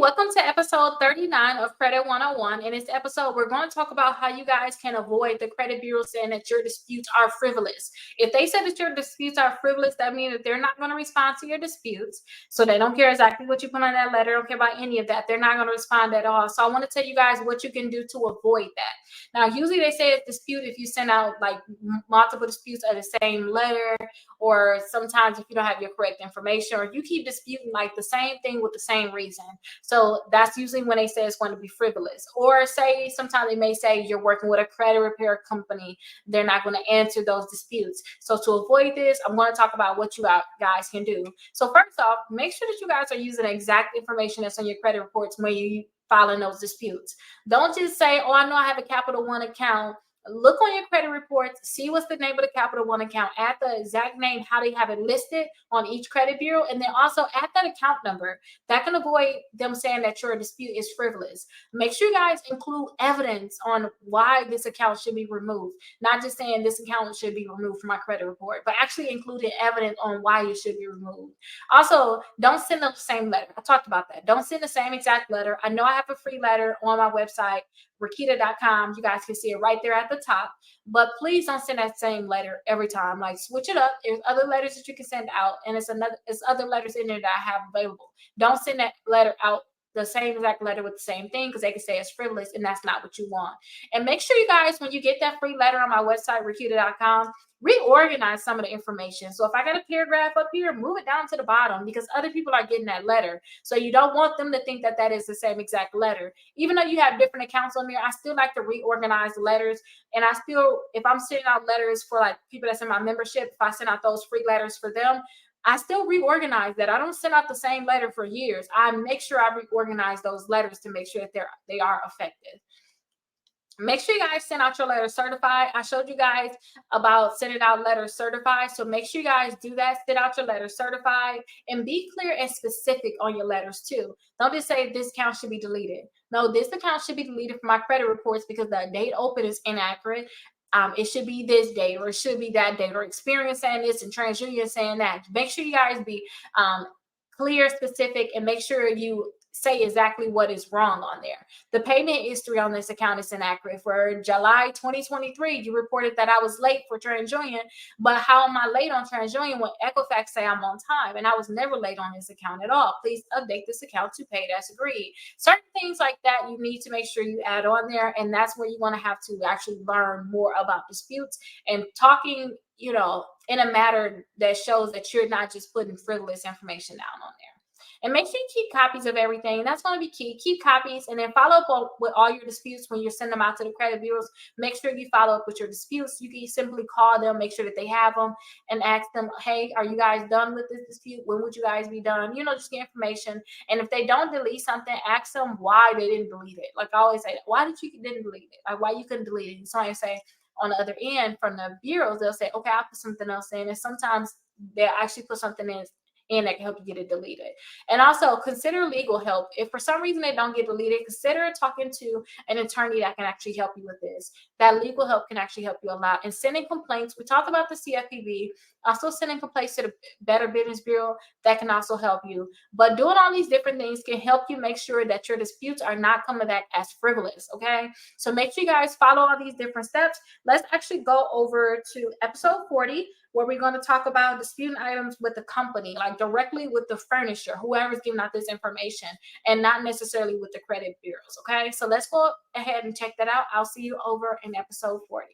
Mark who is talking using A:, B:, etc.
A: welcome to episode 39 of Credit 101. In this episode, we're going to talk about how you guys can avoid the credit bureau saying that your disputes are frivolous. If they say that your disputes are frivolous, that means that they're not going to respond to your disputes. So they don't care exactly what you put on that letter, don't care about any of that. They're not going to respond at all. So I want to tell you guys what you can do to avoid that. Now, usually they say a dispute if you send out like multiple disputes of the same letter, or sometimes if you don't have your correct information, or you keep disputing like the same thing with the same reason. So that's usually when they say it's going to be frivolous. Or say sometimes they may say you're working with a credit repair company, they're not going to answer those disputes. So to avoid this, I'm going to talk about what you guys can do. So first off, make sure that you guys are using the exact information that's on your credit reports when you filing those disputes. Don't just say, oh, I know I have a Capital One account. Look on your credit reports, see what's the name of the Capital One account, add the exact name, how they have it listed on each credit bureau, and then also add that account number. That can avoid them saying that your dispute is frivolous. Make sure you guys include evidence on why this account should be removed, not just saying this account should be removed from my credit report, but actually including evidence on why it should be removed. Also, don't send them the same letter. I talked about that. Don't send the same exact letter. I know I have a free letter on my website, Rickita.com. You guys can see it right there at the top. But please don't send that same letter every time. Like, switch it up. There's other letters that you can send out, and it's other letters in there that I have available. Don't send that letter out, the same exact letter with the same thing, because they can say it's frivolous, and that's not what you want. And make sure you guys, when you get that free letter on my website, Rickita.com, reorganize some of the information. So if I got a paragraph up here, move it down to the bottom, because other people are getting that letter. So you don't want them to think that that is the same exact letter. Even though you have different accounts on there, I still like to reorganize the letters. And I still, if I'm sending out letters for like people that's in my membership, if I send out those free letters for them, I still reorganize that. I don't send out the same letter for years. I make sure I reorganize those letters to make sure that they are effective. Make sure you guys send out your letter certified. I showed you guys about sending out letters certified. So make sure you guys do that. Send out your letter certified and be clear and specific on your letters too. Don't just say this account should be deleted. No, this account should be deleted from my credit reports because the date open is inaccurate. It should be this date, or it should be that date, or Experian saying this and TransUnion saying that. Make sure you guys be clear, specific, and make sure you say exactly what is wrong on there. The payment history on this account is inaccurate. For July 2023, you reported that I was late for TransUnion, but how am I late on TransUnion when Equifax say I'm on time? And I was never late on this account at all. Please update this account to paid as agreed. Certain things like that you need to make sure you add on there, and that's where you want to have to actually learn more about disputes and talking, in a matter that shows that you're not just putting frivolous information down on there. And make sure you keep copies of everything. That's going to be key. Keep copies, and then follow up with all your disputes when you send them out to the credit bureaus. Make sure you follow up with your disputes. You can simply call them, make sure that they have them, and ask them, hey, are you guys done with this dispute? When would you guys be done? Just get information. And if they don't delete something, ask them why they didn't delete it. Like I always say, why didn't delete it? Like, why you couldn't delete it? And so I say, on the other end from the bureaus, they'll say, okay, I'll put something else in. And sometimes they'll actually put something in that can help you get it deleted. And also consider legal help. If for some reason they don't get deleted, consider talking to an attorney that can actually help you with this. That legal help can actually help you a lot. And sending complaints, we talked about the CFPB, also sending complaints to the Better Business Bureau, that can also help you. But doing all these different things can help you make sure that your disputes are not coming back as frivolous, okay? So make sure you guys follow all these different steps. Let's actually go over to episode 40, where we're going to talk about disputing items with the company, like directly with the furnisher, whoever's giving out this information, and not necessarily with the credit bureaus, okay? So let's go ahead and check that out. I'll see you over in episode 40.